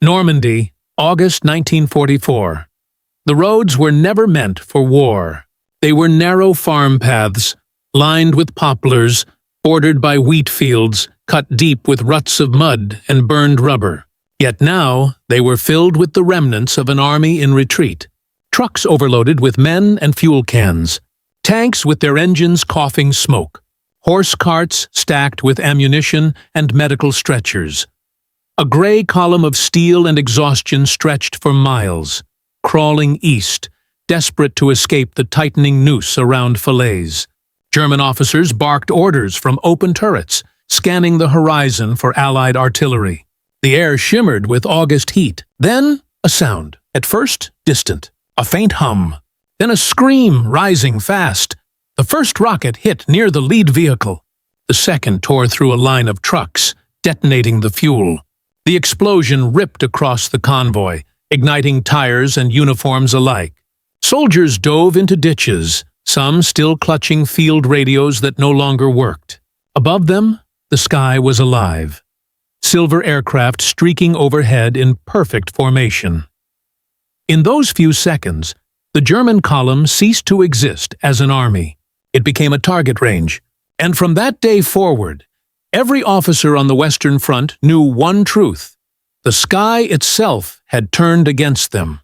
Normandy, August 1944. The roads were never meant for war. They were narrow farm paths, lined with poplars, bordered by wheat fields, cut deep with ruts of mud and burned rubber. Yet now they were filled with the remnants of an army in retreat. Trucks overloaded with men and fuel cans, tanks with their engines coughing smoke, horse carts stacked with ammunition and medical stretchers. A gray column of steel and exhaustion stretched for miles, crawling east, desperate to escape the tightening noose around Falaise. German officers barked orders from open turrets, scanning the horizon for Allied artillery. The air shimmered with August heat. Then a sound, at first distant, a faint hum, then a scream rising fast. The first rocket hit near the lead vehicle. The second tore through a line of trucks, detonating the fuel. The explosion ripped across the convoy, igniting tires and uniforms alike. Soldiers dove into ditches, some still clutching field radios that no longer worked. Above them, the sky was alive. Silver aircraft streaking overhead in perfect formation. In those few seconds, the German column ceased to exist as an army. It became a target range, and from that day forward, every officer on the Western Front knew one truth: the sky itself had turned against them.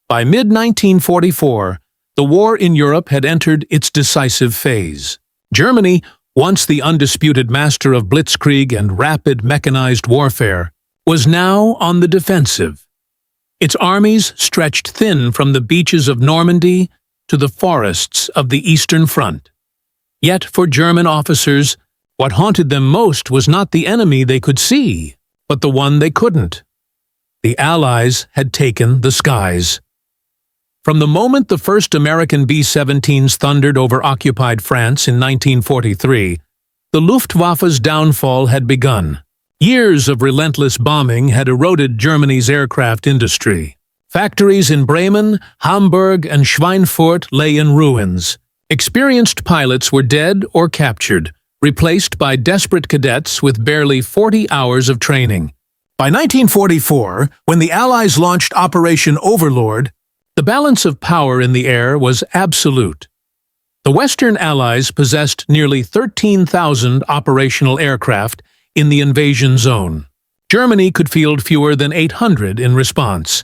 By mid-1944, the war in Europe had entered its decisive phase. Germany, once the undisputed master of blitzkrieg and rapid mechanized warfare, was now on the defensive. Its armies stretched thin from the beaches of Normandy to the forests of the Eastern Front. Yet for German officers, what haunted them most was not the enemy they could see, but the one they couldn't. The Allies had taken the skies. From the moment the first American B-17s thundered over occupied France in 1943, the Luftwaffe's downfall had begun. Years of relentless bombing had eroded Germany's aircraft industry. Factories in Bremen, Hamburg, and Schweinfurt lay in ruins. Experienced pilots were dead or captured, replaced by desperate cadets with barely 40 hours of training. By 1944, when the Allies launched Operation Overlord, the balance of power in the air was absolute. The Western Allies possessed nearly 13,000 operational aircraft in the invasion zone. Germany could field fewer than 800 in response.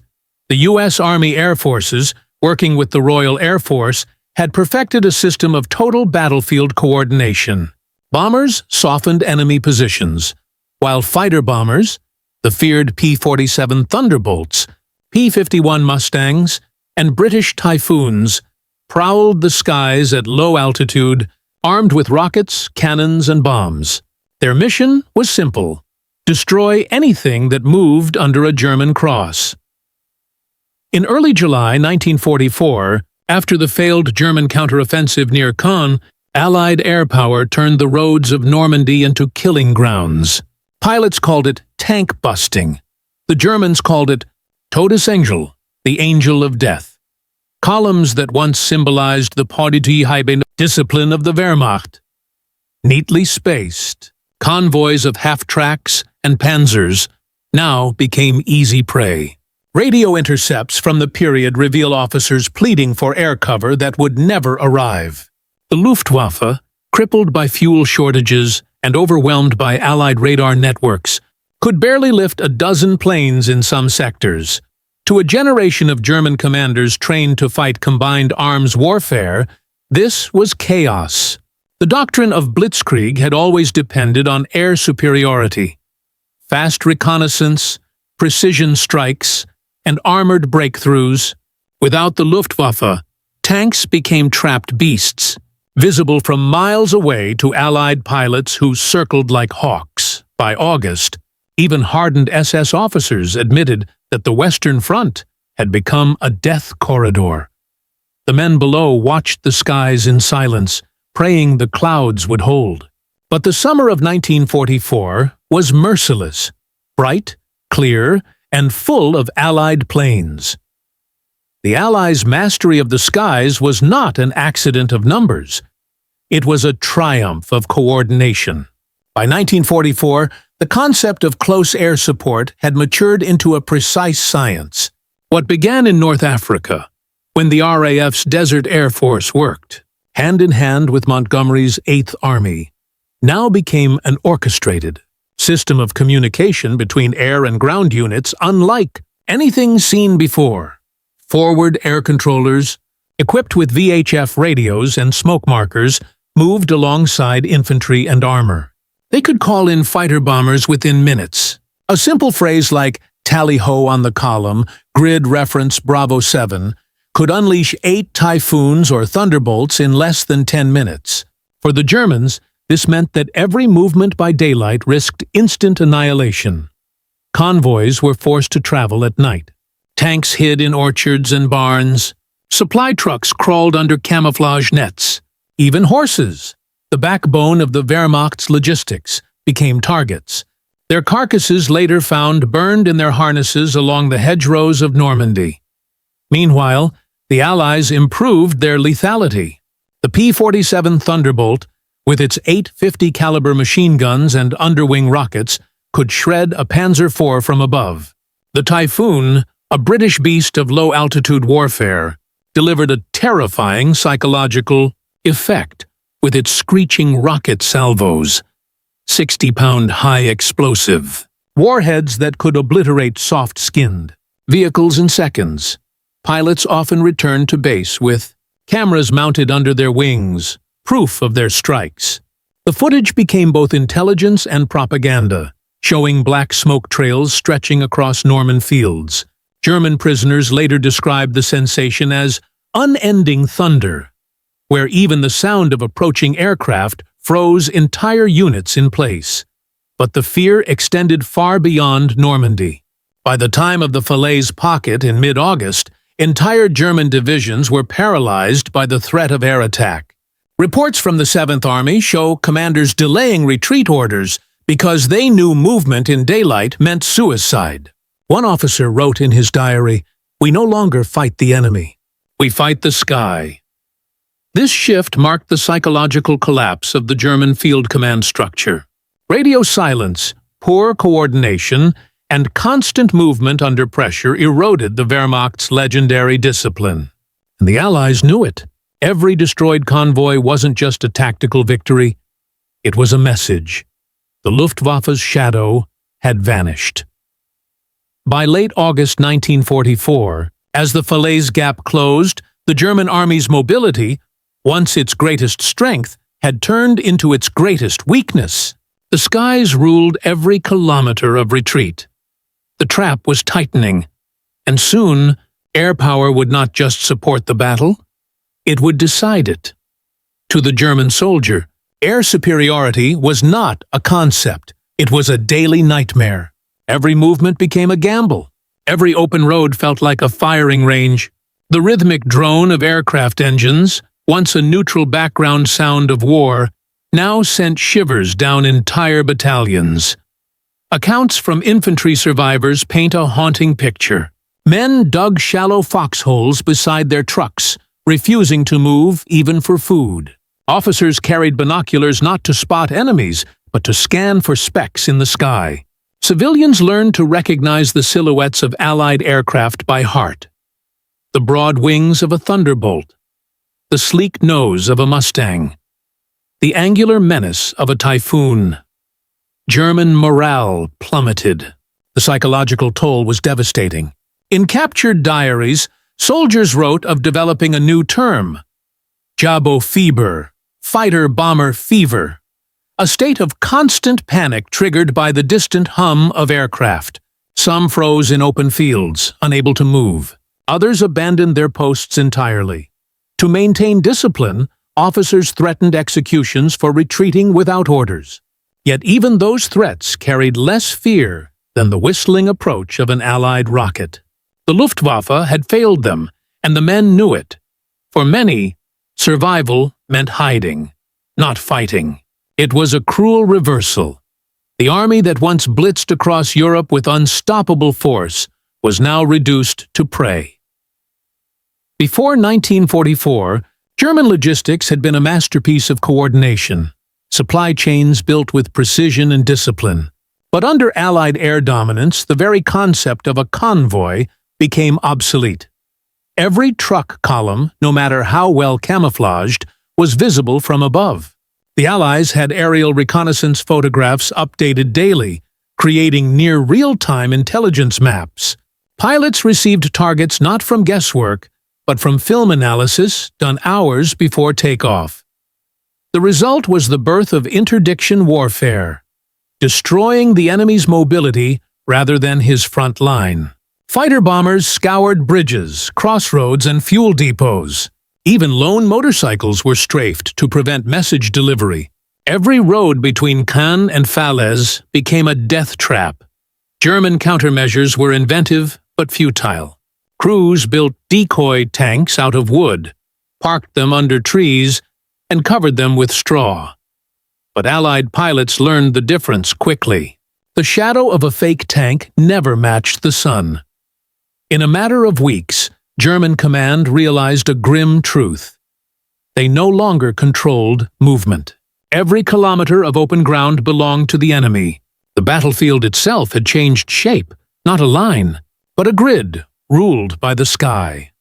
The U.S. Army Air Forces, working with the Royal Air Force, had perfected a system of total battlefield coordination. Bombers softened enemy positions, while fighter bombers, the feared P-47 Thunderbolts, P-51 Mustangs, and British Typhoons, prowled the skies at low altitude, armed with rockets, cannons, and bombs. Their mission was simple: destroy anything that moved under a German cross. In early July 1944, after the failed German counteroffensive near Caen, Allied air power turned the roads of Normandy into killing grounds. Pilots called it tank busting. The Germans called it Todesengel, the angel of death. Columns that once symbolized the Polizeiheiben discipline of the Wehrmacht. Neatly spaced, convoys of half-tracks and panzers now became easy prey. Radio intercepts from the period reveal officers pleading for air cover that would never arrive. The Luftwaffe, crippled by fuel shortages and overwhelmed by Allied radar networks, could barely lift a dozen planes in some sectors. To a generation of German commanders trained to fight combined arms warfare, this was chaos. The doctrine of blitzkrieg had always depended on air superiority. Fast reconnaissance, precision strikes, and armored breakthroughs. Without the Luftwaffe, tanks became trapped beasts, visible from miles away to Allied pilots who circled like hawks. By August, even hardened SS officers admitted that the Western Front had become a death corridor. The men below watched the skies in silence, praying the clouds would hold. But the summer of 1944 was merciless, bright, clear, and full of Allied planes. The Allies' mastery of the skies was not an accident of numbers. It was a triumph of coordination. By 1944, The concept of close air support had matured into a precise science. What began in North Africa, when the RAF's Desert Air Force worked, hand in hand with Montgomery's 8th Army, now became an orchestrated system of communication between air and ground units unlike anything seen before. Forward air controllers, equipped with VHF radios and smoke markers, moved alongside infantry and armor. They could call in fighter bombers within minutes. A simple phrase like "tally-ho on the column, grid reference Bravo 7" could unleash 8 Typhoons or Thunderbolts in less than 10 minutes. For the Germans, this meant that every movement by daylight risked instant annihilation. Convoys were forced to travel at night. Tanks hid in orchards and barns. Supply trucks crawled under camouflage nets. Even horses, the backbone of the Wehrmacht's logistics, became targets. Their carcasses later found burned in their harnesses along the hedgerows of Normandy. Meanwhile, the Allies improved their lethality. The P-47 Thunderbolt, with its 850 caliber machine guns and underwing rockets, could shred a Panzer IV from above. The Typhoon, a British beast of low-altitude warfare, delivered a terrifying psychological effect with its screeching rocket salvos, 60-pound high explosive, warheads that could obliterate soft-skinned vehicles in seconds. Pilots often returned to base with cameras mounted under their wings, proof of their strikes. The footage became both intelligence and propaganda, showing black smoke trails stretching across Norman fields. German prisoners later described the sensation as unending thunder, where even the sound of approaching aircraft froze entire units in place. But the fear extended far beyond Normandy. By the time of the Falaise Pocket in mid-August, entire German divisions were paralyzed by the threat of air attack. Reports from the 7th Army show commanders delaying retreat orders because they knew movement in daylight meant suicide. One officer wrote in his diary, "We no longer fight the enemy. We fight the sky." This shift marked the psychological collapse of the German field command structure. Radio silence, poor coordination, and constant movement under pressure eroded the Wehrmacht's legendary discipline. And the Allies knew it. Every destroyed convoy wasn't just a tactical victory, it was a message. The Luftwaffe's shadow had vanished. By late August 1944, as the Falaise Gap closed, the German army's mobility, once its greatest strength, had turned into its greatest weakness. The skies ruled every kilometer of retreat. The trap was tightening, and soon air power would not just support the battle, it would decide it. To the German soldier, air superiority was not a concept, it was a daily nightmare. Every movement became a gamble. Every open road felt like a firing range. The rhythmic drone of aircraft engines, once a neutral background sound of war, now sent shivers down entire battalions. Accounts from infantry survivors paint a haunting picture. Men dug shallow foxholes beside their trucks, refusing to move even for food. Officers carried binoculars not to spot enemies, but to scan for specks in the sky. Civilians learned to recognize the silhouettes of Allied aircraft by heart. The broad wings of a Thunderbolt, the sleek nose of a Mustang, the angular menace of a Typhoon. German morale plummeted. The psychological toll was devastating. In captured diaries, soldiers wrote of developing a new term, Jabofieber, fighter-bomber fever, a state of constant panic triggered by the distant hum of aircraft. Some froze in open fields, unable to move. Others abandoned their posts entirely. To maintain discipline, officers threatened executions for retreating without orders. Yet even those threats carried less fear than the whistling approach of an Allied rocket. The Luftwaffe had failed them, and the men knew it. For many, survival meant hiding, not fighting. It was a cruel reversal. The army that once blitzed across Europe with unstoppable force was now reduced to prey. Before 1944, German logistics had been a masterpiece of coordination. Supply chains built with precision and discipline. But under Allied air dominance, the very concept of a convoy became obsolete. Every truck column, no matter how well camouflaged, was visible from above. The Allies had aerial reconnaissance photographs updated daily, creating near real-time intelligence maps. Pilots received targets not from guesswork, but from film analysis done hours before takeoff. The result was the birth of interdiction warfare, destroying the enemy's mobility rather than his front line. Fighter bombers scoured bridges, crossroads, and fuel depots. Even lone motorcycles were strafed to prevent message delivery. Every road between Caen and Falaise became a death trap. German countermeasures were inventive but futile. Crews built decoy tanks out of wood, parked them under trees, and covered them with straw. But Allied pilots learned the difference quickly. The shadow of a fake tank never matched the sun. In a matter of weeks, German command realized a grim truth. They no longer controlled movement. Every kilometer of open ground belonged to the enemy. The battlefield itself had changed shape, not a line, but a grid ruled by the sky.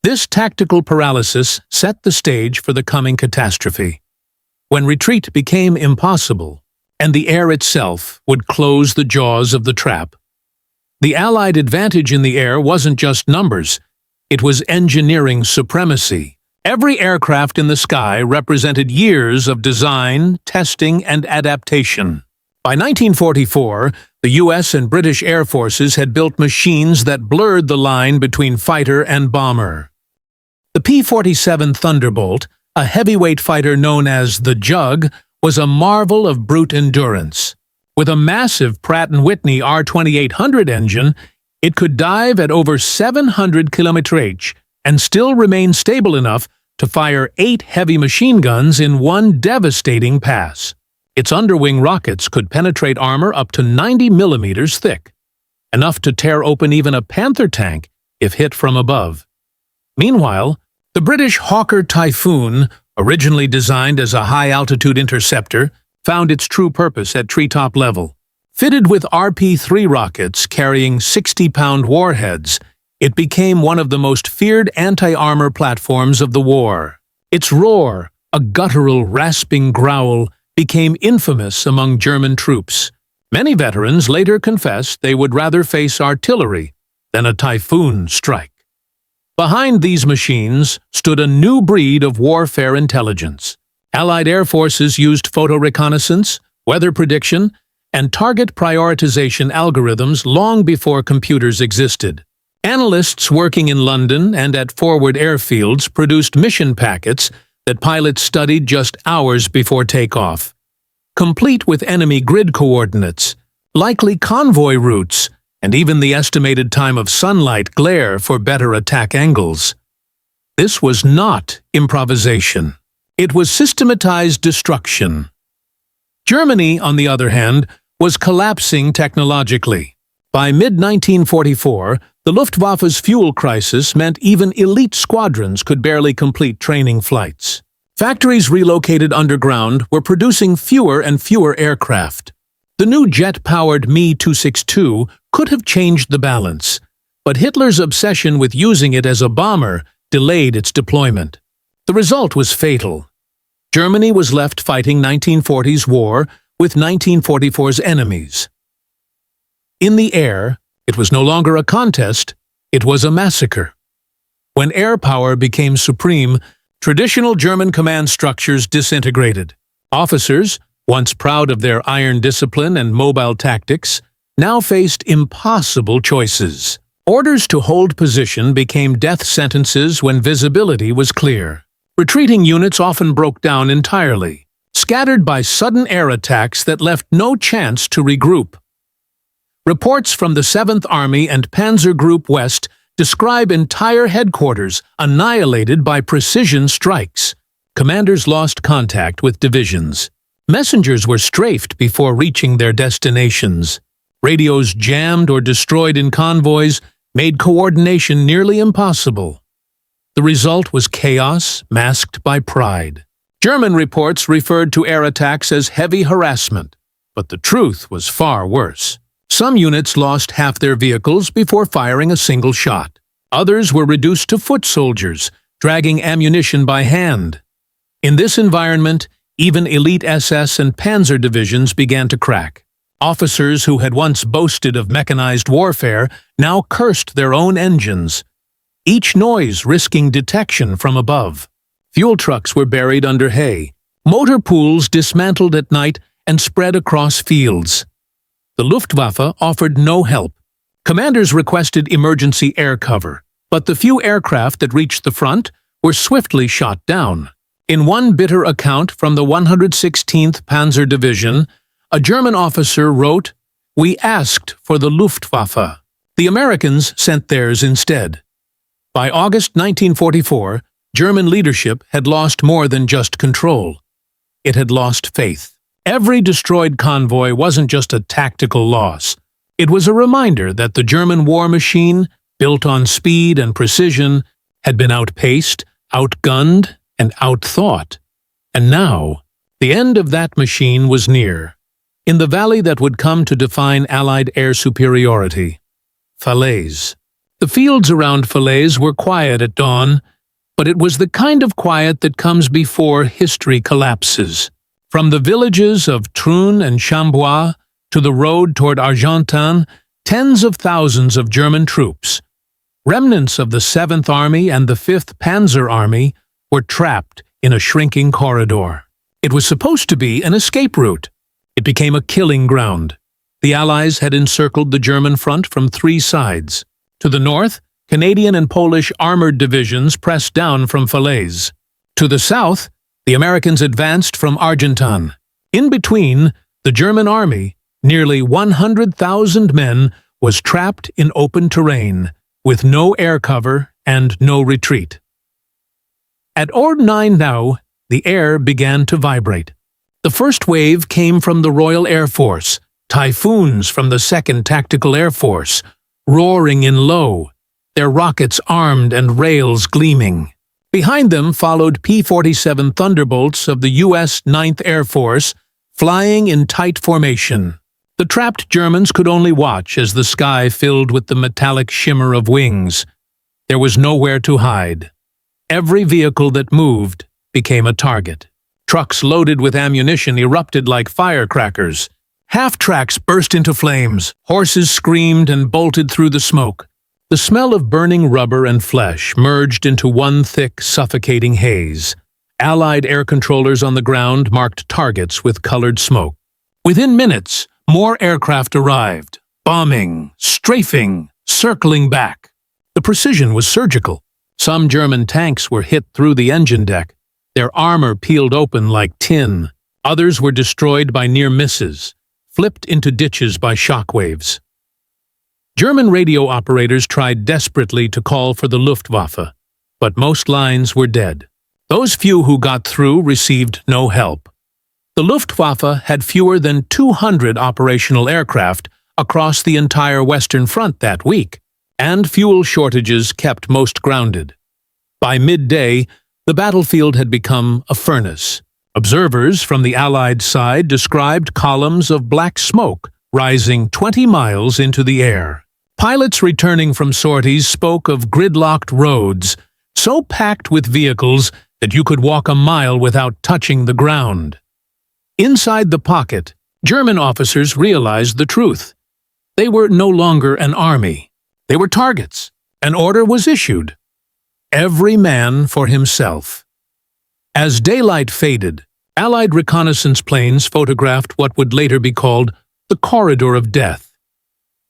This tactical paralysis set the stage for the coming catastrophe, when retreat became impossible, and the air itself would close the jaws of the trap. The Allied advantage in the air wasn't just numbers, it was engineering supremacy. Every aircraft in the sky represented years of design, testing, and adaptation. By 1944, the U.S. and British Air Forces had built machines that blurred the line between fighter and bomber. The P-47 Thunderbolt, a heavyweight fighter known as the Jug, was a marvel of brute endurance. With a massive Pratt & Whitney R2800 engine, it could dive at over 700 km/h and still remain stable enough to fire 8 heavy machine guns in one devastating pass. Its underwing rockets could penetrate armor up to 90 millimeters thick, enough to tear open even a Panther tank if hit from above. Meanwhile, the British Hawker Typhoon, originally designed as a high-altitude interceptor, found its true purpose at treetop level. Fitted with RP-3 rockets carrying 60-pound warheads, it became one of the most feared anti-armor platforms of the war. Its roar, a guttural, rasping growl, became infamous among German troops. Many veterans later confessed they would rather face artillery than a Typhoon strike. Behind these machines stood a new breed of warfare intelligence. Allied air forces used photo reconnaissance, weather prediction, and target prioritization algorithms long before computers existed. Analysts working in London and at forward airfields produced mission packets that pilots studied just hours before takeoff, complete with enemy grid coordinates, likely convoy routes, and even the estimated time of sunlight glare for better attack angles. This was not improvisation. It was systematized destruction. Germany, on the other hand, was collapsing technologically. By mid-1944, the Luftwaffe's fuel crisis meant even elite squadrons could barely complete training flights. Factories relocated underground were producing fewer and fewer aircraft. The new jet-powered Me-262 could have changed the balance, but Hitler's obsession with using it as a bomber delayed its deployment. The result was fatal. Germany was left fighting 1940's war with 1944's enemies. In the air, it was no longer a contest, it was a massacre. When air power became supreme, traditional German command structures disintegrated. Officers, once proud of their iron discipline and mobile tactics, now faced impossible choices. Orders to hold position became death sentences when visibility was clear. Retreating units often broke down entirely, scattered by sudden air attacks that left no chance to regroup. Reports from the 7th Army and Panzer Group West describe entire headquarters annihilated by precision strikes. Commanders lost contact with divisions. Messengers were strafed before reaching their destinations. Radios jammed or destroyed in convoys made coordination nearly impossible. The result was chaos masked by pride. German reports referred to air attacks as heavy harassment. But the truth was far worse. Some units lost half their vehicles before firing a single shot. Others were reduced to foot soldiers, dragging ammunition by hand. In this environment, even elite SS and Panzer divisions began to crack. Officers who had once boasted of mechanized warfare now cursed their own engines, each noise risking detection from above. Fuel trucks were buried under hay, motor pools dismantled at night and spread across fields. The Luftwaffe offered no help. Commanders requested emergency air cover, but the few aircraft that reached the front were swiftly shot down. In one bitter account from the 116th Panzer Division, a German officer wrote, "We asked for the Luftwaffe. The Americans sent theirs instead." By August 1944, German leadership had lost more than just control. It had lost faith. Every destroyed convoy wasn't just a tactical loss. It was a reminder that the German war machine, built on speed and precision, had been outpaced, outgunned, and outthought. And now, the end of that machine was near. In the valley that would come to define Allied air superiority, Falaise. The fields around Falaise were quiet at dawn, but it was the kind of quiet that comes before history collapses. From the villages of Trun and Chambois to the road toward Argentan, tens of thousands of German troops, remnants of the 7th Army and the 5th Panzer Army, were trapped in a shrinking corridor. It was supposed to be an escape route. It became a killing ground. The Allies had encircled the German front from 3 sides. To the north, Canadian and Polish armored divisions pressed down from Falaise. To the south, the Americans advanced from Argentan. In between, the German army, nearly 100,000 men, was trapped in open terrain, with no air cover and no retreat. At Ord 9 now, the air began to vibrate. The first wave came from the Royal Air Force, Typhoons from the 2nd Tactical Air Force, roaring in low, their rockets armed and rails gleaming. Behind them followed P-47 Thunderbolts of the U.S. 9th Air Force, flying in tight formation. The trapped Germans could only watch as the sky filled with the metallic shimmer of wings. There was nowhere to hide. Every vehicle that moved became a target. Trucks loaded with ammunition erupted like firecrackers. Half-tracks burst into flames. Horses screamed and bolted through the smoke. The smell of burning rubber and flesh merged into one thick, suffocating haze. Allied air controllers on the ground marked targets with colored smoke. Within minutes, more aircraft arrived, bombing, strafing, circling back. The precision was surgical. Some German tanks were hit through the engine deck, their armor peeled open like tin. Others were destroyed by near misses, flipped into ditches by shockwaves. German radio operators tried desperately to call for the Luftwaffe, but most lines were dead. Those few who got through received no help. The Luftwaffe had fewer than 200 operational aircraft across the entire Western Front that week, and fuel shortages kept most grounded. By midday, the battlefield had become a furnace. Observers from the Allied side described columns of black smoke rising 20 miles into the air. Pilots returning from sorties spoke of gridlocked roads, so packed with vehicles that you could walk a mile without touching the ground. Inside the pocket, German officers realized the truth. They were no longer an army. They were targets. An order was issued. Every man for himself. As daylight faded, Allied reconnaissance planes photographed what would later be called the Corridor of Death.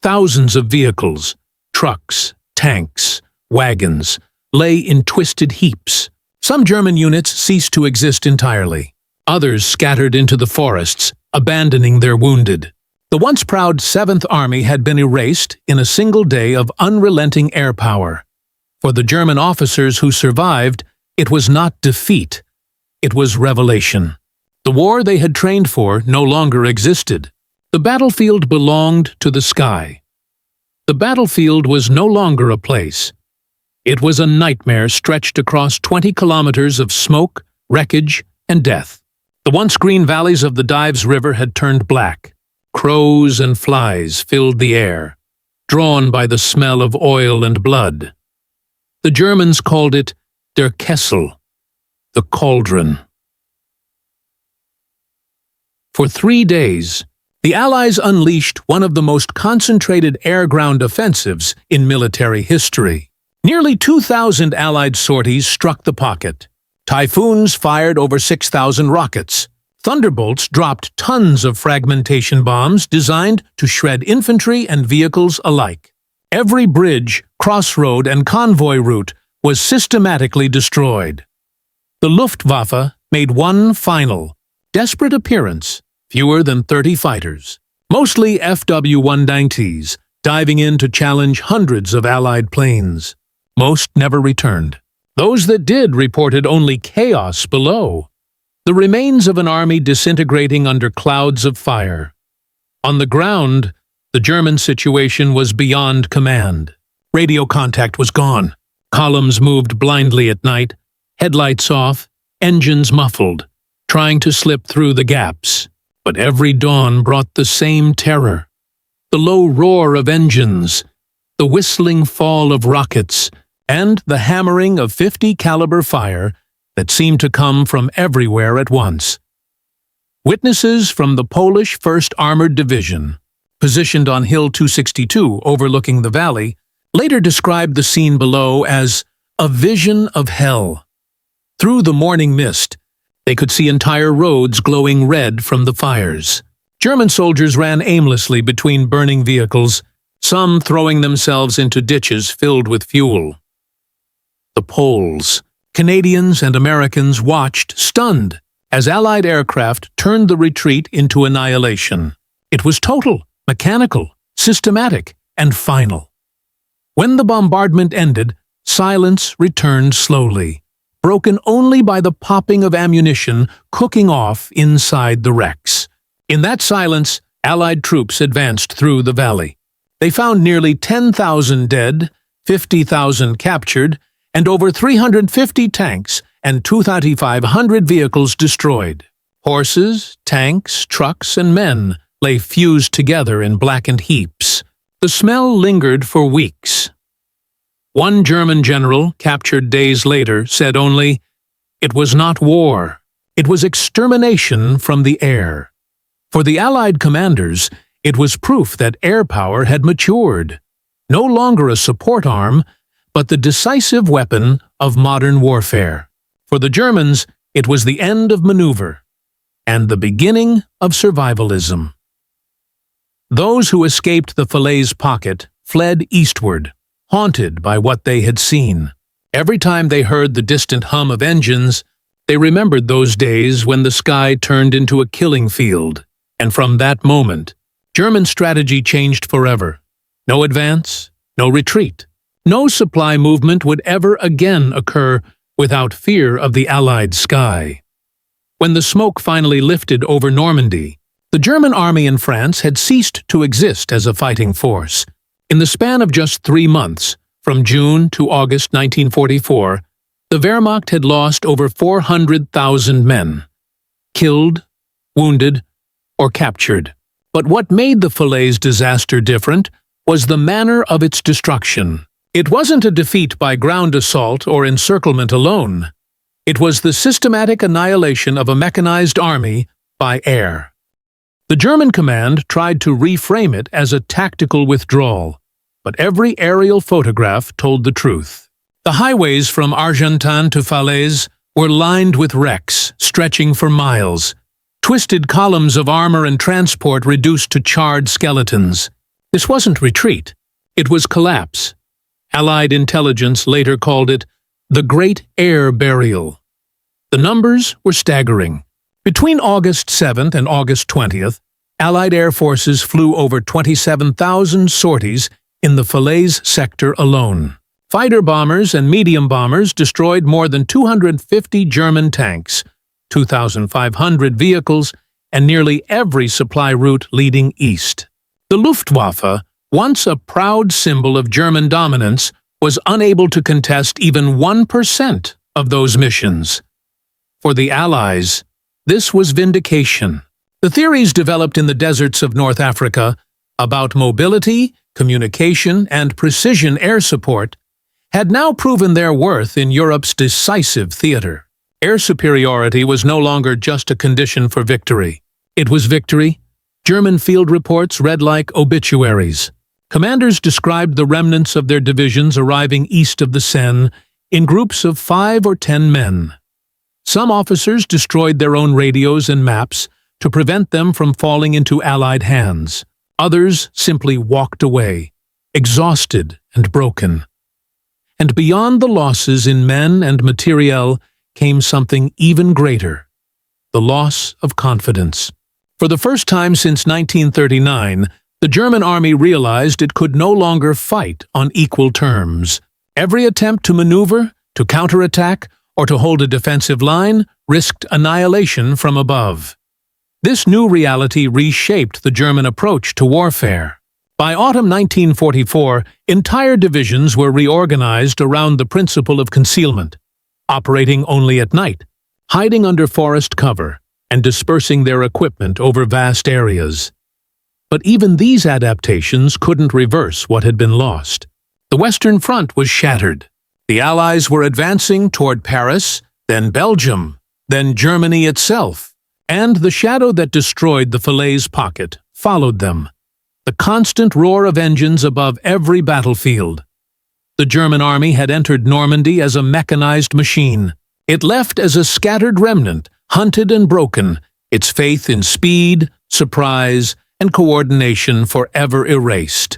Thousands of vehicles, trucks, tanks, wagons, lay in twisted heaps. Some German units ceased to exist entirely. Others scattered into the forests, abandoning their wounded. The once proud 7th Army had been erased in a single day of unrelenting air power. For the German officers who survived, it was not defeat. It was revelation. The war they had trained for no longer existed. The battlefield belonged to the sky. The battlefield was no longer a place. It was a nightmare stretched across 20 kilometers of smoke, wreckage, and death. The once green valleys of the Dives River had turned black. Crows and flies filled the air, drawn by the smell of oil and blood. The Germans called it der Kessel, the cauldron. For 3 days, the Allies unleashed one of the most concentrated air-ground offensives in military history. Nearly 2,000 Allied sorties struck the pocket. Typhoons fired over 6,000 rockets. Thunderbolts dropped tons of fragmentation bombs designed to shred infantry and vehicles alike. Every bridge, crossroad, and convoy route was systematically destroyed. The Luftwaffe made one final, desperate appearance, fewer than 30 fighters, mostly FW-190s, diving in to challenge hundreds of Allied planes. Most never returned. Those that did reported only chaos below, the remains of an army disintegrating under clouds of fire. On the ground, the German situation was beyond command. Radio contact was gone. Columns moved blindly at night, headlights off, engines muffled, trying to slip through the gaps. But every dawn brought the same terror. The low roar of engines, the whistling fall of rockets, and the hammering of 50-caliber fire that seemed to come from everywhere at once. Witnesses from the Polish 1st Armored Division, positioned on Hill 262 overlooking the valley, later described the scene below as a vision of hell. Through the morning mist, they could see entire roads glowing red from the fires. German soldiers ran aimlessly between burning vehicles, some throwing themselves into ditches filled with fuel. The Poles, Canadians, and Americans watched, stunned, as Allied aircraft turned the retreat into annihilation. It was total, mechanical, systematic, and final. When the bombardment ended, silence returned slowly, broken only by the popping of ammunition cooking off inside the wrecks. In that silence, Allied troops advanced through the valley. They found nearly 10,000 dead, 50,000 captured, and over 350 tanks and 2,500 vehicles destroyed. Horses, tanks, trucks, and men lay fused together in blackened heaps. The smell lingered for weeks. One German general, captured days later, said only, "It was not war. It was extermination from the air." For the Allied commanders, it was proof that air power had matured. No longer a support arm, but the decisive weapon of modern warfare. For the Germans, it was the end of maneuver and the beginning of survivalism. Those who escaped the Falaise Pocket fled eastward, haunted by what they had seen. Every time they heard the distant hum of engines, they remembered those days when the sky turned into a killing field. And from that moment, German strategy changed forever. No advance, no retreat. No supply movement would ever again occur without fear of the Allied sky. When the smoke finally lifted over Normandy, the German army in France had ceased to exist as a fighting force. In the span of just 3 months, from June to August 1944, the Wehrmacht had lost over 400,000 men, killed, wounded, or captured. But what made the Falaise disaster different was the manner of its destruction. It wasn't a defeat by ground assault or encirclement alone. It was the systematic annihilation of a mechanized army by air. The German command tried to reframe it as a tactical withdrawal, but every aerial photograph told the truth. The highways from Argentan to Falaise were lined with wrecks, stretching for miles. Twisted columns of armor and transport reduced to charred skeletons. This wasn't retreat. It was collapse. Allied intelligence later called it the Great Air Burial. The numbers were staggering. Between August 7th and August 20th, Allied air forces flew over 27,000 sorties in the Falaise sector alone. Fighter bombers and medium bombers destroyed more than 250 German tanks, 2,500 vehicles, and nearly every supply route leading east. The Luftwaffe, once a proud symbol of German dominance, was unable to contest even 1% of those missions. For the Allies, this was vindication. The theories developed in the deserts of North Africa about mobility, communication, and precision air support had now proven their worth in Europe's decisive theater. Air superiority was no longer just a condition for victory. It was victory. German field reports read like obituaries. Commanders described the remnants of their divisions arriving east of the Seine in groups of 5 or 10 men. Some officers destroyed their own radios and maps to prevent them from falling into Allied hands. Others simply walked away, exhausted and broken. And beyond the losses in men and materiel came something even greater: the loss of confidence. For the first time since 1939, the German army realized it could no longer fight on equal terms. Every attempt to maneuver, to counterattack, or to hold a defensive line risked annihilation from above. This new reality reshaped the German approach to warfare. By autumn 1944, entire divisions were reorganized around the principle of concealment, operating only at night, hiding under forest cover, and dispersing their equipment over vast areas. But even these adaptations couldn't reverse what had been lost. The Western Front was shattered. The Allies were advancing toward Paris, then Belgium, then Germany itself, and the shadow that destroyed the Falaise Pocket followed them. The constant roar of engines above every battlefield. The German army had entered Normandy as a mechanized machine. It left as a scattered remnant, hunted and broken, its faith in speed, surprise, and coordination forever erased.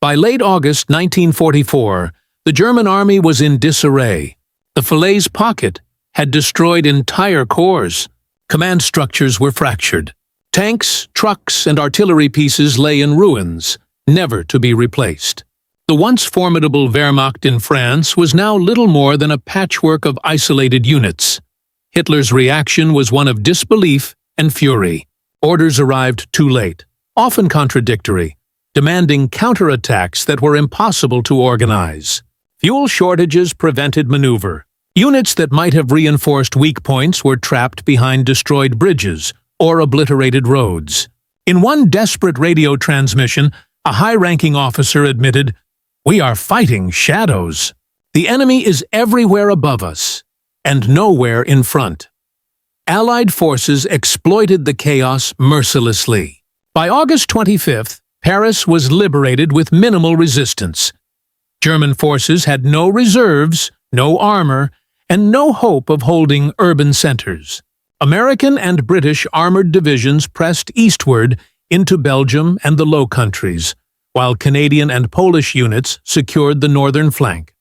By late August 1944, the German army was in disarray. The Falaise Pocket had destroyed entire corps. Command structures were fractured. Tanks, trucks, and artillery pieces lay in ruins, never to be replaced. The once formidable Wehrmacht in France was now little more than a patchwork of isolated units. Hitler's reaction was one of disbelief and fury. Orders arrived too late, often contradictory, demanding counterattacks that were impossible to organize. Fuel shortages prevented maneuver. Units that might have reinforced weak points were trapped behind destroyed bridges or obliterated roads. In one desperate radio transmission, a high-ranking officer admitted, "We are fighting shadows. The enemy is everywhere above us, and nowhere in front." Allied forces exploited the chaos mercilessly. By August 25th, Paris was liberated with minimal resistance. German forces had no reserves, no armor, and no hope of holding urban centers. American and British armored divisions pressed eastward into Belgium and the Low Countries, while Canadian and Polish units secured the northern flank.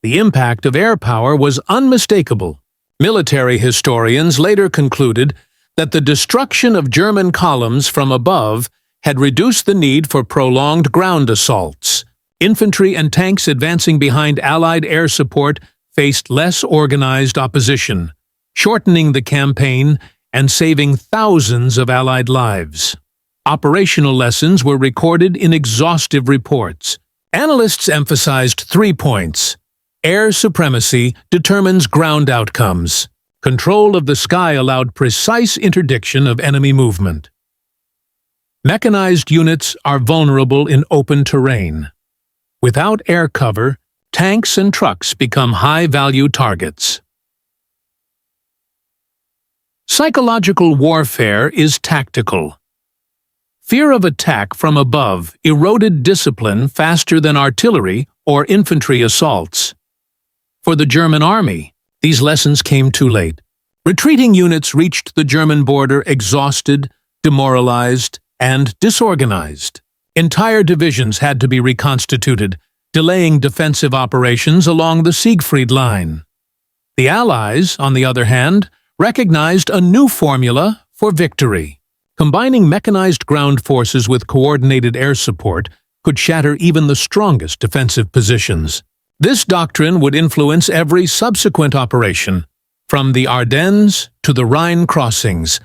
The impact of air power was unmistakable. Military historians later concluded that the destruction of German columns from above had reduced the need for prolonged ground assaults. Infantry and tanks advancing behind Allied air support faced less organized opposition, shortening the campaign and saving thousands of Allied lives. Operational lessons were recorded in exhaustive reports. Analysts emphasized 3 points. Air supremacy determines ground outcomes. Control of the sky allowed precise interdiction of enemy movement. Mechanized units are vulnerable in open terrain. Without air cover, tanks and trucks become high-value targets. Psychological warfare is tactical. Fear of attack from above eroded discipline faster than artillery or infantry assaults. For the German army, these lessons came too late. Retreating units reached the German border exhausted, demoralized, and disorganized. Entire divisions had to be reconstituted, delaying defensive operations along the Siegfried Line. The Allies, on the other hand, recognized a new formula for victory. Combining mechanized ground forces with coordinated air support could shatter even the strongest defensive positions. This doctrine would influence every subsequent operation, from the Ardennes to the Rhine crossings,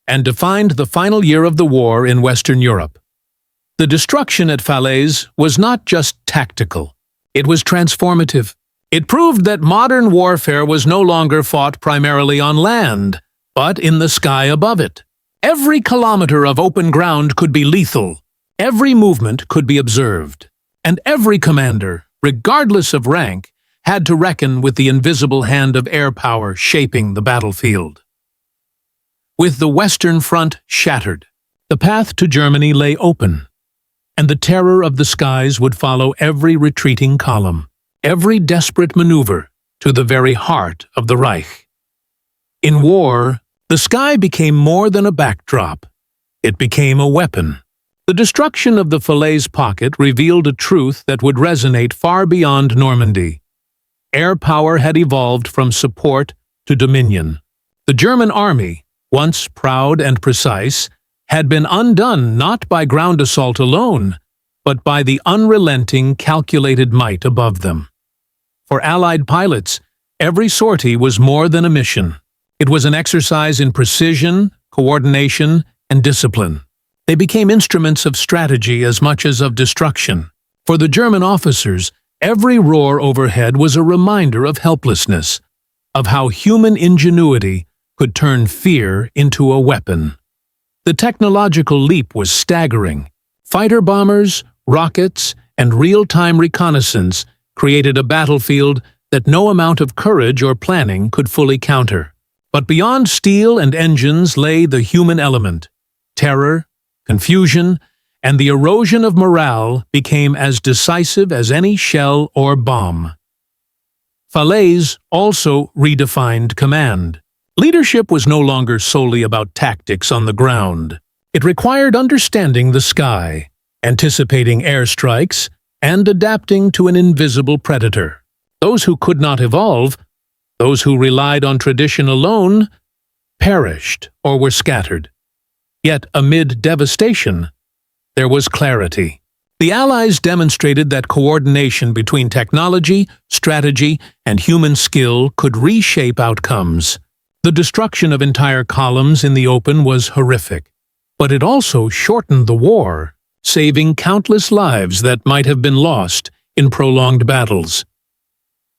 and defined the final year of the war in Western Europe. The destruction at Falaise was not just tactical, it was transformative. It proved that modern warfare was no longer fought primarily on land, but in the sky above it. Every kilometer of open ground could be lethal. Every movement could be observed. And every commander, regardless of rank, had to reckon with the invisible hand of air power shaping the battlefield. With the Western Front shattered, the path to Germany lay open, and the terror of the skies would follow every retreating column, every desperate maneuver, to the very heart of the Reich. In war, the sky became more than a backdrop. It became a weapon. The destruction of the Falaise Pocket revealed a truth that would resonate far beyond Normandy. Air power had evolved from support to dominion. The German army, once proud and precise, had been undone not by ground assault alone, but by the unrelenting, calculated might above them. For Allied pilots, every sortie was more than a mission. It was an exercise in precision, coordination, and discipline. They became instruments of strategy as much as of destruction. For the German officers, every roar overhead was a reminder of helplessness, of how human ingenuity could turn fear into a weapon. The technological leap was staggering. Fighter bombers, rockets, and real-time reconnaissance created a battlefield that no amount of courage or planning could fully counter. But beyond steel and engines lay the human element. Terror, confusion, and the erosion of morale became as decisive as any shell or bomb. Falaise also redefined command. Leadership was no longer solely about tactics on the ground. It required understanding the sky, anticipating airstrikes, and adapting to an invisible predator. Those who could not evolve, those who relied on tradition alone, perished or were scattered. Yet amid devastation, there was clarity. The Allies demonstrated that coordination between technology, strategy, and human skill could reshape outcomes. The destruction of entire columns in the open was horrific, but it also shortened the war, saving countless lives that might have been lost in prolonged battles.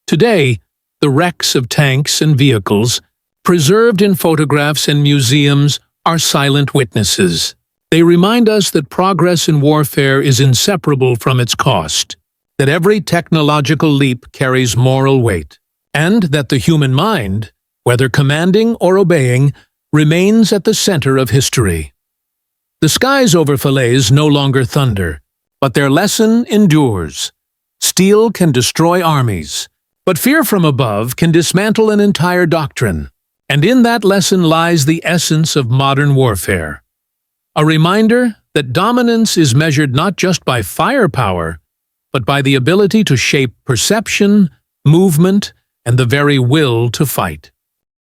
Today, the wrecks of tanks and vehicles, preserved in photographs and museums, are silent witnesses. They remind us that progress in warfare is inseparable from its cost, that every technological leap carries moral weight, and that the human mind, whether commanding or obeying, remains at the center of history. The skies over Falaise no longer thunder, but their lesson endures. Steel can destroy armies, but fear from above can dismantle an entire doctrine. And in that lesson lies the essence of modern warfare. A reminder that dominance is measured not just by firepower, but by the ability to shape perception, movement, and the very will to fight.